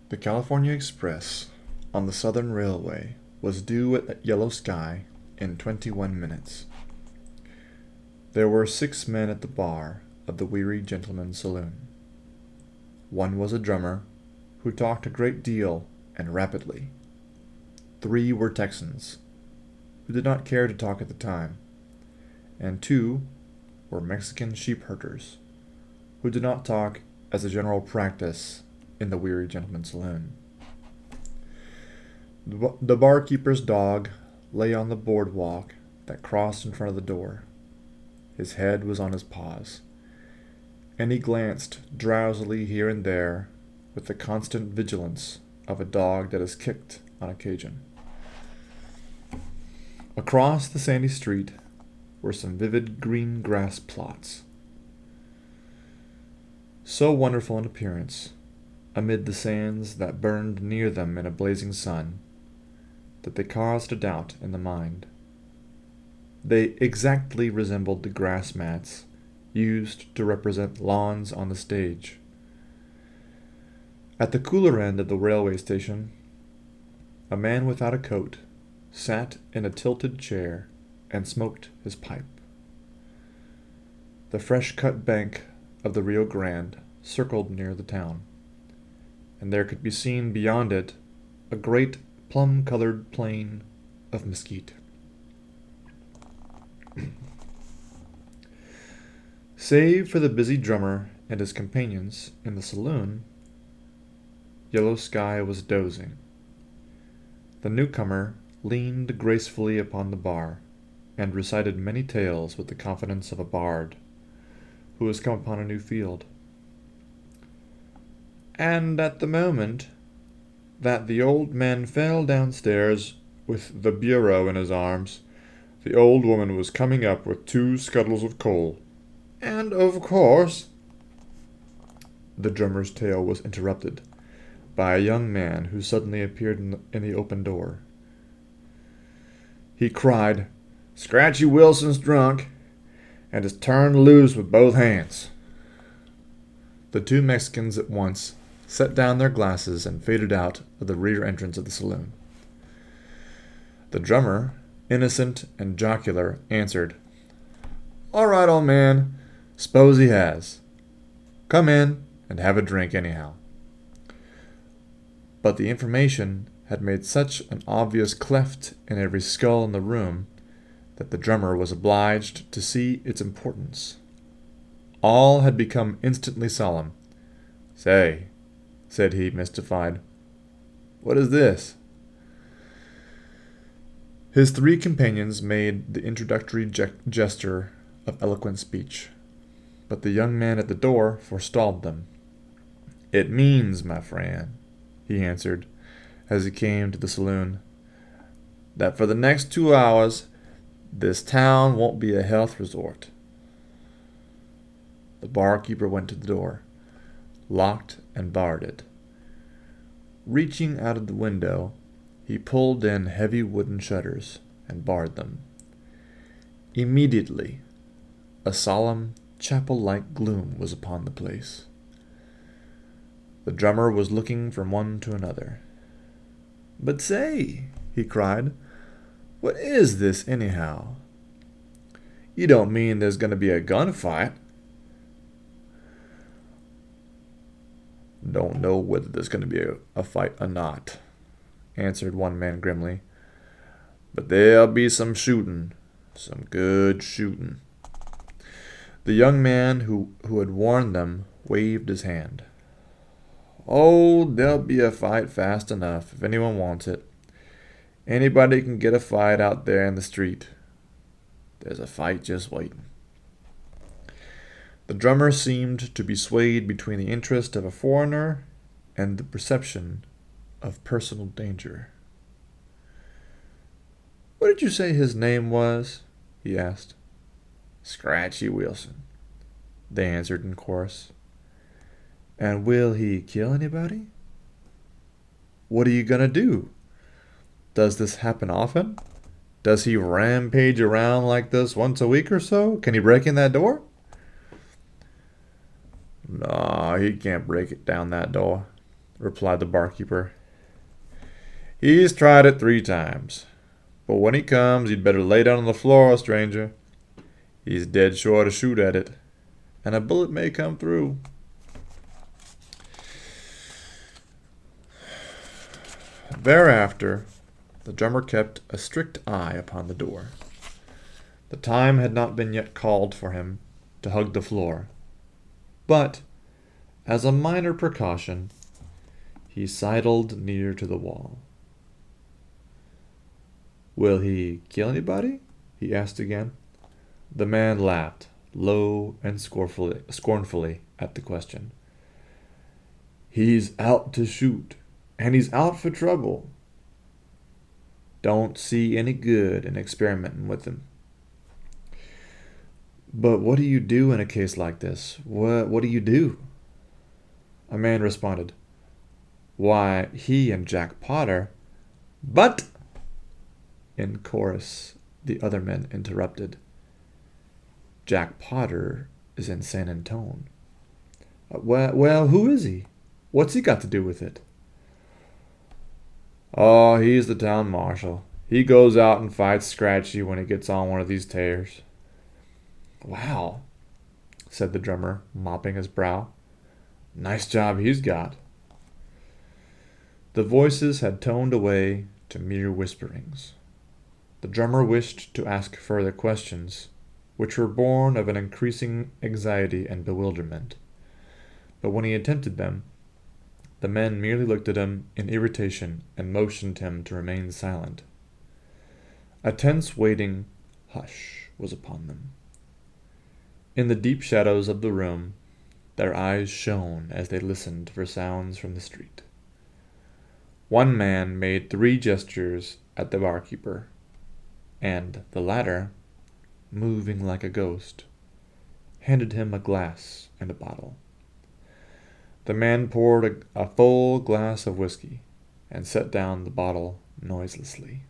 The California Express on the Southern Railway was due at Yellow Sky in 21 minutes. There were 6 men at the bar of the Weary Gentleman's Saloon. One was a drummer, who talked a great deal and rapidly. 3 were Texans, who did not care to talk at the time, and 2 were Mexican sheep herders, who did not talk as a general practice in the Weary Gentleman's Saloon. The barkeeper's dog lay on the boardwalk that crossed in front of the door. His head was on his paws, and he glanced drowsily here and there with the constant vigilance of a dog that is kicked on occasion. Across the sandy street were some vivid green grass plots, so wonderful in appearance, amid the sands that burned near them in a blazing sun, that they caused a doubt in the mind. They exactly resembled the grass mats used to represent lawns on the stage. At the cooler end of the railway station, a man without a coat sat in a tilted chair and smoked his pipe. The fresh-cut bank of the Rio Grande circled near the town, and there could be seen beyond it a great plum-colored plain of mesquite. Save for the busy drummer and his companions in the saloon, Yellow Sky was dozing. The newcomer leaned gracefully upon the bar, and recited many tales with the confidence of a bard who has come upon a new field. And at the moment that the old man fell downstairs with the bureau in his arms, the old woman was coming up with 2 scuttles of coal. And of course, the drummer's tale was interrupted by a young man who suddenly appeared in the open door. He cried, "Scratchy Wilson's drunk, and is turned loose with both hands." The 2 Mexicans at once set down their glasses and faded out of the rear entrance of the saloon. The drummer, innocent and jocular, answered, "All right, old man, s'pose he has. Come in and have a drink anyhow." But the information had made such an obvious cleft in every skull in the room that the drummer was obliged to see its importance. All had become instantly solemn. "Say," said he, mystified, "what is this?" His 3 companions made the introductory gesture of eloquent speech, but the young man at the door forestalled them. "It means, my friend," he answered, as he came to the saloon, "that for the next 2 hours this town won't be a health resort." The barkeeper went to the door, locked and barred it. Reaching out of the window, he pulled in heavy wooden shutters and barred them. Immediately, a solemn, chapel-like gloom was upon the place. The drummer was looking from one to another. "But say," he cried, "what is this, anyhow? You don't mean there's going to be a gunfight?" "Don't know whether there's going to be a fight or not," answered one man grimly. "But there'll be some shooting, some good shooting." The young man who had warned them waved his hand. "Oh, there'll be a fight fast enough, if anyone wants it. Anybody can get a fight out there in the street. There's a fight just waiting." The drummer seemed to be swayed between the interest of a foreigner and the perception of personal danger. "What did you say his name was?" he asked. "Scratchy Wilson," they answered in chorus. "And will he kill anybody?" "What are you going to do? Does this happen often? Does he rampage around like this once a week or so? Can he break in that door?" "No, he can't break it down that door. replied the barkeeper. He's tried it 3 times. But when he comes, you'd better lay down on the floor, stranger. He's dead sure to shoot at it, and a bullet may come through. Thereafter, the drummer kept a strict eye upon the door. The time had not been yet called for him to hug the floor, but, as a minor precaution, he sidled near to the wall. "Will he kill anybody?" he asked again. The man laughed, low and scornfully at the question. "He's out to shoot, and he's out for trouble. Don't see any good in experimenting with him." "But what do you do in a case like this? What do you do?" A man responded, "Why, he and Jack Potter—" "But," in chorus, the other men interrupted, "Jack Potter is in San Antone." Well, who is he? What's he got to do with it?" "Oh, he's the town marshal. He goes out and fights Scratchy when he gets on one of these tears." "Wow," said the drummer, mopping his brow. "Nice job he's got." The voices had toned away to mere whisperings. The drummer wished to ask further questions, which were born of an increasing anxiety and bewilderment. But when he attempted them, the men merely looked at him in irritation and motioned him to remain silent. A tense waiting hush was upon them. In the deep shadows of the room, their eyes shone as they listened for sounds from the street. One man made 3 gestures at the barkeeper, and the latter, moving like a ghost, handed him a glass and a bottle. The man poured a full glass of whiskey and set down the bottle noiselessly.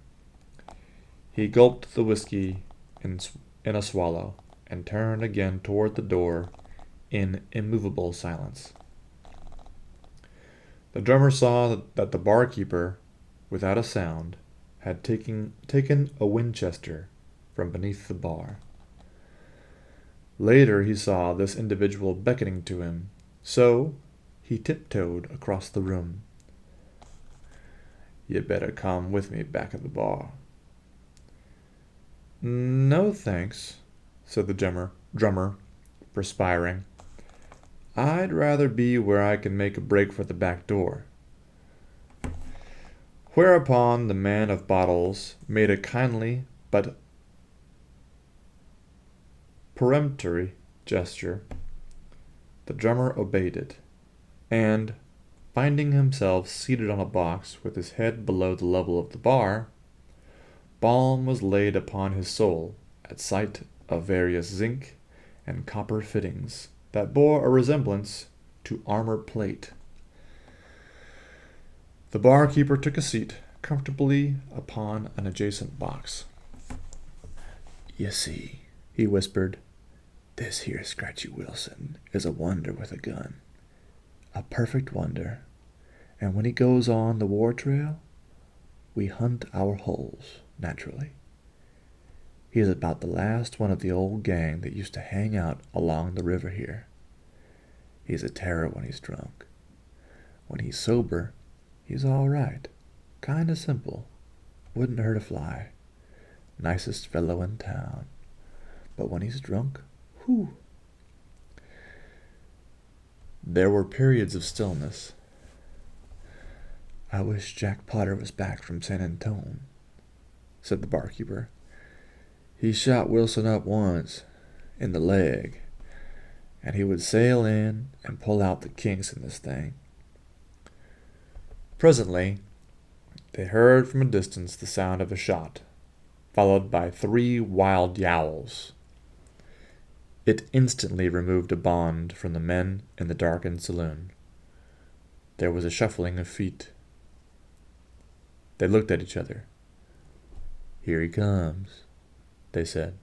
He gulped the whiskey in a swallow and turned again toward the door in immovable silence. The drummer saw that the barkeeper, without a sound, had taken a Winchester from beneath the bar. Later he saw this individual beckoning to him, so he tiptoed across the room. "You better come with me back at the bar." "No, thanks," said the drummer, perspiring. "I'd rather be where I can make a break for the back door." Whereupon the man of bottles made a kindly but peremptory gesture. The drummer obeyed it, and, finding himself seated on a box with his head below the level of the bar, balm was laid upon his soul at sight of various zinc and copper fittings that bore a resemblance to armor plate. The barkeeper took a seat comfortably upon an adjacent box. "You see," he whispered, "this here Scratchy Wilson is a wonder with a gun. A perfect wonder. And when he goes on the war trail, we hunt our holes, naturally. He is about the last one of the old gang that used to hang out along the river here. He's a terror when he's drunk. When he's sober, he's all right. Kinda simple. Wouldn't hurt a fly. Nicest fellow in town. But when he's drunk, whew." There were periods of stillness. "I wish Jack Potter was back from San Antone," said the barkeeper. "He shot Wilson up once, in the leg, and he would sail in and pull out the kinks in this thing." Presently, they heard from a distance the sound of a shot, followed by 3 wild yowls. It instantly removed a bond from the men in the darkened saloon. There was a shuffling of feet. They looked at each other. "Here he comes," they said.